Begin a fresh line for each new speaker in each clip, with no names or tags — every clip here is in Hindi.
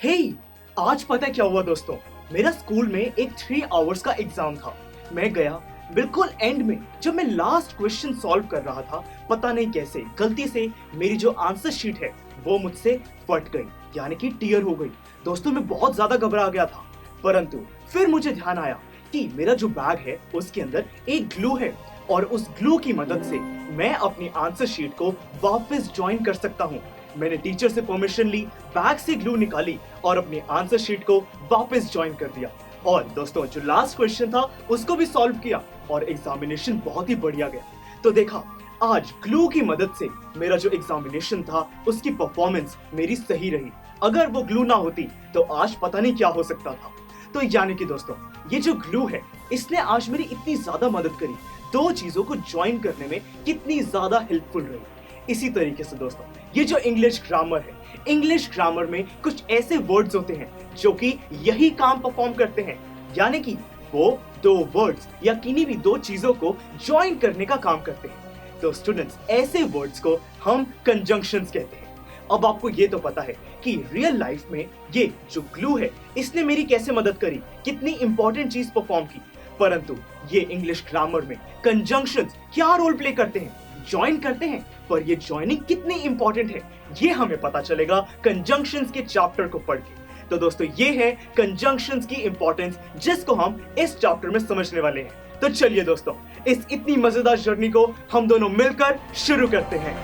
हे आज पता है क्या हुआ दोस्तों। मेरा स्कूल में एक 3 आवर्स का एग्जाम था। मैं गया बिल्कुल एंड में, जब मैं लास्ट क्वेश्चन सॉल्व कर रहा था, पता नहीं कैसे गलती से मेरी जो आंसर शीट है वो मुझसे फट गई, यानी कि टीयर हो गई। दोस्तों मैं बहुत ज्यादा घबरा गया था, परंतु फिर मुझे ध्यान आया कि मेरा जो बैग है उसके अंदर एक ग्लू है और उस ग्लू की मदद से मैं अपनी आंसर शीट को वापस ज्वाइन कर सकता हूँ। मैंने टीचर से परमिशन ली, बैग से ग्लू निकाली और अपनी आंसर शीट को वापस ज्वाइन कर दिया। और दोस्तों जो लास्ट क्वेश्चन था उसको भी सॉल्व किया और एग्जामिनेशन बहुत ही बढ़िया गया। तो देखा, आज ग्लू की मदद से मेरा जो एग्जामिनेशन था उसकी परफॉर्मेंस मेरी सही रही। अगर वो ग्लू ना होती तो आज पता नहीं क्या हो सकता था। तो यानी कि दोस्तों ये जो ग्लू है इसने आज मेरी इतनी ज्यादा मदद करी, दो चीजों को ज्वाइन करने में कितनी ज्यादा हेल्पफुल रही। इसी तरीके से दोस्तों ये जो इंग्लिश ग्रामर है, इंग्लिश ग्रामर में कुछ ऐसे वर्ड्स होते हैं जो कि यही काम परफॉर्म करते हैं, यानी कि वो दो वर्ड्स या किन्हीं भी दो चीजों को ज्वाइन करने का काम करते हैं। तो स्टूडेंट्स ऐसे वर्ड्स को हम कंजंक्शंस कहते हैं। अब आपको ये तो पता है कि रियल लाइफ में ये जो ग्लू है इसने मेरी कैसे मदद करी, कितनी इंपॉर्टेंट चीज परफॉर्म की, परंतु ये इंग्लिश ग्रामर में कंजंक्शंस क्या रोल प्ले करते हैं, ज्वाइन करते हैं, पर ये ज्वाइनिंग कितनी इंपॉर्टेंट है ये हमें पता चलेगा कंजंक्शंस के चैप्टर को पढ़ के। तो दोस्तों ये है कंजंक्शंस की इंपॉर्टेंस जिसको हम इस चैप्टर में समझने वाले हैं। तो चलिए दोस्तों इस इतनी मजेदार जर्नी को हम दोनों मिलकर शुरू करते हैं।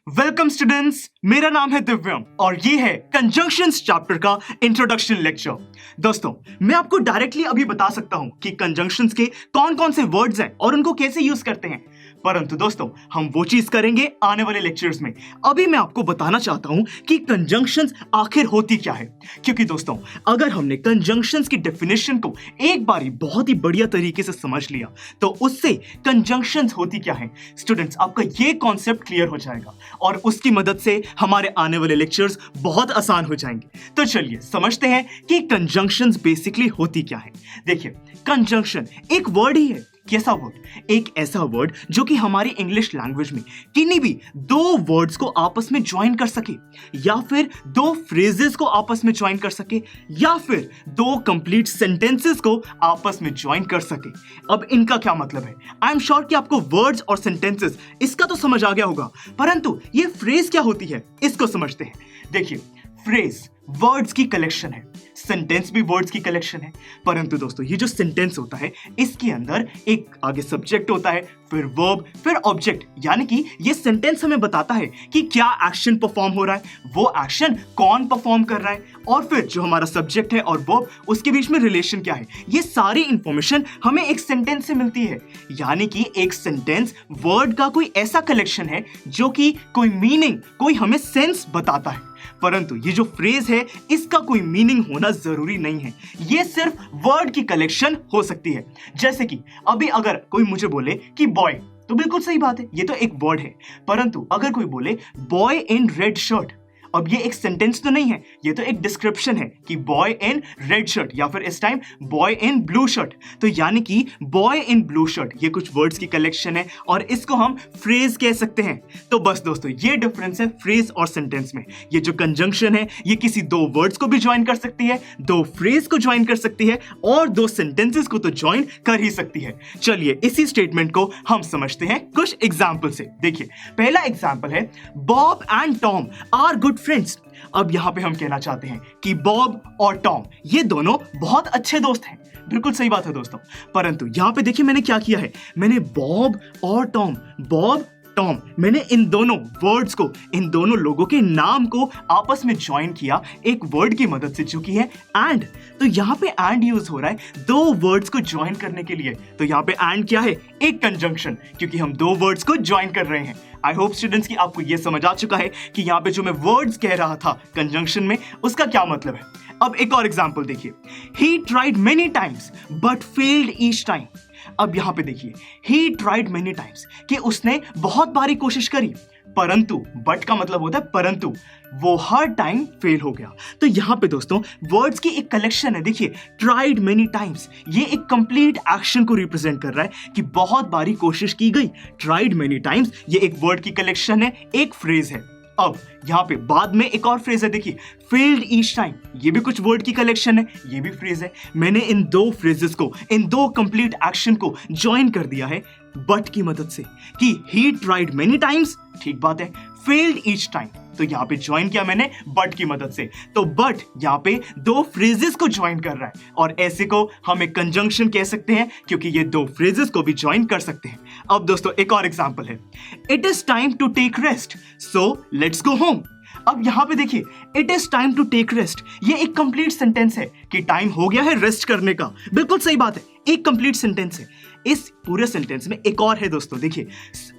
वेलकम स्टूडेंट्स, मेरा नाम है दिव्यम और ये है कंजंक्शंस चैप्टर का इंट्रोडक्शन लेक्चर। दोस्तों मैं आपको डायरेक्टली अभी बता सकता हूं कि कंजंक्शंस के कौन कौन से वर्ड्स हैं और उनको कैसे यूज करते हैं, परंतु दोस्तों हम वो चीज करेंगे आने वाले लेक्चर्स में। अभी मैं आपको बताना चाहता हूं कि कंजंक्शंस आखिर होती क्या है, क्योंकि दोस्तों अगर हमने कंजंक्शंस की डेफिनेशन को एक बारी बहुत ही बढ़िया तरीके से समझ लिया तो उससे कंजंक्शंस होती क्या है स्टूडेंट्स आपका ये कॉन्सेप्ट क्लियर हो जाएगा और उसकी मदद से हमारे आने वाले लेक्चर्स बहुत आसान हो जाएंगे। तो चलिए समझते हैं कि कंजंक्शंस बेसिकली होती क्या है। देखिए कंजंक्शन एक वर्ड ही है। कैसा वर्ड? एक ऐसा वर्ड जो कि हमारी इंग्लिश लैंग्वेज में किन्हीं भी दो वर्ड्स को आपस में ज्वाइन कर सके, या फिर दो फ्रेजेस को आपस में ज्वाइन कर सके, या फिर दो कंप्लीट सेंटेंसेस को आपस में ज्वाइन कर सके। अब इनका क्या मतलब है? आई एम श्योर कि आपको वर्ड्स और सेंटेंसेस इसका तो समझ आ गया होगा, परंतु ये फ्रेज क्या होती है इसको समझते हैं। देखिए फ्रेज वर्ड्स की कलेक्शन है, सेंटेंस भी वर्ड्स की कलेक्शन है, परंतु दोस्तों ये जो सेंटेंस होता है इसके अंदर एक आगे सब्जेक्ट होता है, फिर वर्ब, फिर ऑब्जेक्ट, यानी कि ये सेंटेंस हमें बताता है कि क्या एक्शन परफॉर्म हो रहा है, वो एक्शन कौन परफॉर्म कर रहा है, और फिर जो हमारा सब्जेक्ट है और वर्ब उसके बीच में रिलेशन क्या है। ये सारी इंफॉर्मेशन हमें एक सेंटेंस से मिलती है, यानी कि एक सेंटेंस वर्ड का कोई ऐसा कलेक्शन है जो कि कोई मीनिंग, कोई हमें सेंस बताता है। परंतु ये जो फ्रेज है इसका कोई मीनिंग होना जरूरी नहीं है, ये सिर्फ वर्ड की कलेक्शन हो सकती है। जैसे कि अभी अगर कोई मुझे बोले कि बॉय, तो बिल्कुल सही बात है, ये तो एक वर्ड है, परंतु अगर कोई बोले बॉय इन रेड शर्ट, अब ये एक सेंटेंस तो नहीं है, ये तो एक डिस्क्रिप्शन है कि बॉय इन रेड शर्ट या फिर इस time boy in blue shirt. तो यानी कि बॉय इन ब्लू शर्ट ये कुछ वर्ड्स की कलेक्शन है और इसको हम फ्रेज कह सकते हैं। तो बस दोस्तों ये डिफरेंस है फ्रेज और सेंटेंस में। ये जो कंजंक्शन है ये किसी दो वर्ड्स को भी ज्वाइन कर सकती है, दो फ्रेज को ज्वाइन कर सकती है और दो सेंटेंसेस को तो ज्वाइन कर ही सकती है। चलिए इसी स्टेटमेंट को हम समझते हैं कुछ एग्जाम्पल से। देखिए पहला एग्जाम्पल है Bob and Tom are good friends. अब यहां पे हम कहना चाहते हैं कि बॉब और टॉम ये दोनों बहुत अच्छे दोस्त हैं। बिल्कुल सही बात है दोस्तों, परंतु यहां पे देखिए मैंने क्या किया है, मैंने बॉब और टॉम, बॉब टॉम, मैंने इन दोनों वर्ड्स को, इन दोनों लोगों के नाम को आपस में ज्वाइन किया एक वर्ड की मदद से जो कि है एंड। तो यहाँ पे एंड यूज हो रहा है दो वर्ड्स को ज्वाइन करने के लिए। तो यहाँ पे एंड क्या है? एक कंजंक्शन, क्योंकि हम दो वर्ड्स को ज्वाइन कर रहे हैं। आई होप स्टूडेंट्स की आपको ये समझ आ चुका है कि यहाँ पे जो मैं वर्ड्स कह रहा था कंजंक्शन में उसका क्या मतलब है। अब एक और एग्जाम्पल देखिए, he tried many times but failed each time. अब यहां पे देखिए ही ट्राइड मेनी टाइम्स कि उसने बहुत बारी कोशिश करी, परंतु, बट का मतलब होता है परंतु, वो हर टाइम फेल हो गया। तो यहाँ पे दोस्तों वर्ड्स की एक कलेक्शन है, देखिए ट्राइड मेनी टाइम्स, ये एक कंप्लीट एक्शन को रिप्रेजेंट कर रहा है कि बहुत बारी कोशिश की गई। ट्राइड मेनी टाइम्स ये एक वर्ड की कलेक्शन है, एक फ्रेज है। अब यहाँ पे बाद में एक और फ्रेज है, देखिए फेल्ड ईच टाइम, ये भी कुछ वर्ड की कलेक्शन है, ये भी फ्रेज है। मैंने इन दो फ्रेजेस को, इन दो कंप्लीट एक्शन को ज्वाइन कर दिया है बट की मदद से कि ही ट्राइड मेनी टाइम्स, ठीक बात है, फेल्ड ईच टाइम, तो यहाँ पे ज्वाइन किया मैंने बट की मदद से। तो बट यहाँ पे दो फ्रेजेस को ज्वाइन कर रहा है और ऐसे को हम एक कंजंक्शन कह सकते हैं क्योंकि ये दो फ्रेजेस को भी ज्वाइन कर सकते हैं। अब दोस्तों एक और एग्जांपल है, it is time to take rest so let's go home. अब यहाँ पे देखिए it is time to take rest, ये एक कंप्लीट सेंटेंस है कि टाइम हो गया है रेस्ट करने का, बिल्कुल सही बात है, एक कंप्लीट सेंटेंस है। इस पूरे सेंटेंस में एक और है दोस्तों, देखिए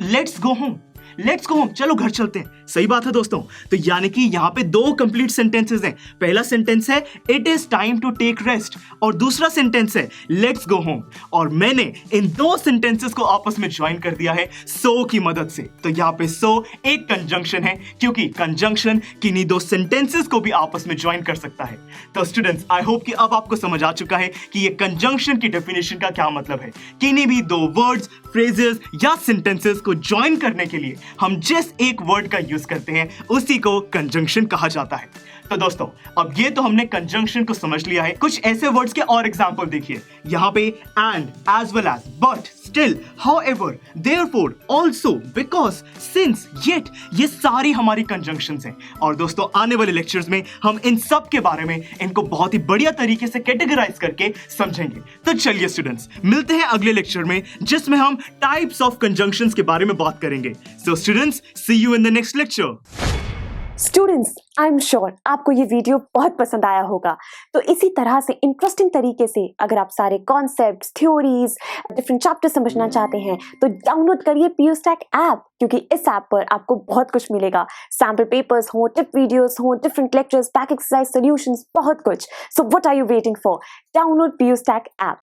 let's go home, let's go home, चलो घर चलते हैं, सही बात है दोस्तों। तो यानी कि यहाँ पे दो कंप्लीट सेंटेंसेस हैं, पहला सेंटेंस है it is time to take rest और दूसरा सेंटेंस है लेट्स गो होम, और मैंने इन दो सेंटेंसेस को आपस में ज्वाइन कर दिया है सो की मदद से। तो यहाँ पे सो एक कंजंक्शन है क्योंकि कंजंक्शन किन्हीं दो सेंटेंसेस को भी आपस में ज्वाइन कर सकता है। तो स्टूडेंट्स आई होप कि अब आपको समझ आ चुका है कि ये कंजंक्शन की डेफिनेशन का क्या मतलब है। किन्हीं भी दो वर्ड्स, फ्रेजेस या सेंटेंसेस को ज्वाइन करने के लिए हम जिस एक वर्ड का यूज करते हैं उसी को कंजंक्शन कहा जाता है। तो दोस्तों अब ये तो हमने कंजंक्शन को समझ लिया है। कुछ ऐसे वर्ड्स के और एग्जांपल देखिए, यहाँ पे and, as well as, but, still, however, therefore, also, because, since, yet, ये सारी हमारी कंजंक्शंस हैं। और दोस्तों आने वाले लेक्चर्स में हम इन सब के बारे में इनको बहुत ही बढ़िया तरीके से कैटेगराइज करके समझेंगे। तो चलिए स्टूडेंट्स मिलते हैं अगले लेक्चर में जिसमें हम टाइप्स ऑफ कंजंक्शंस के बारे में बात करेंगे। So students see you in the next lecture.
Students I am sure आपको ये वीडियो बहुत पसंद आया होगा। तो इसी तरह से इंटरेस्टिंग तरीके से अगर आप सारे कॉन्सेप्ट्स, थ्योरीज, डिफरेंट चैप्टर समझना चाहते हैं तो डाउनलोड करिए PUSTAC ऐप, क्योंकि इस ऐप पर आपको बहुत कुछ मिलेगा। सैम्पल पेपर्स हो, टिप वीडियोस हो, different lectures, back exercise solutions, बहुत कुछ। So what are you waiting for? Download PUSTAC app.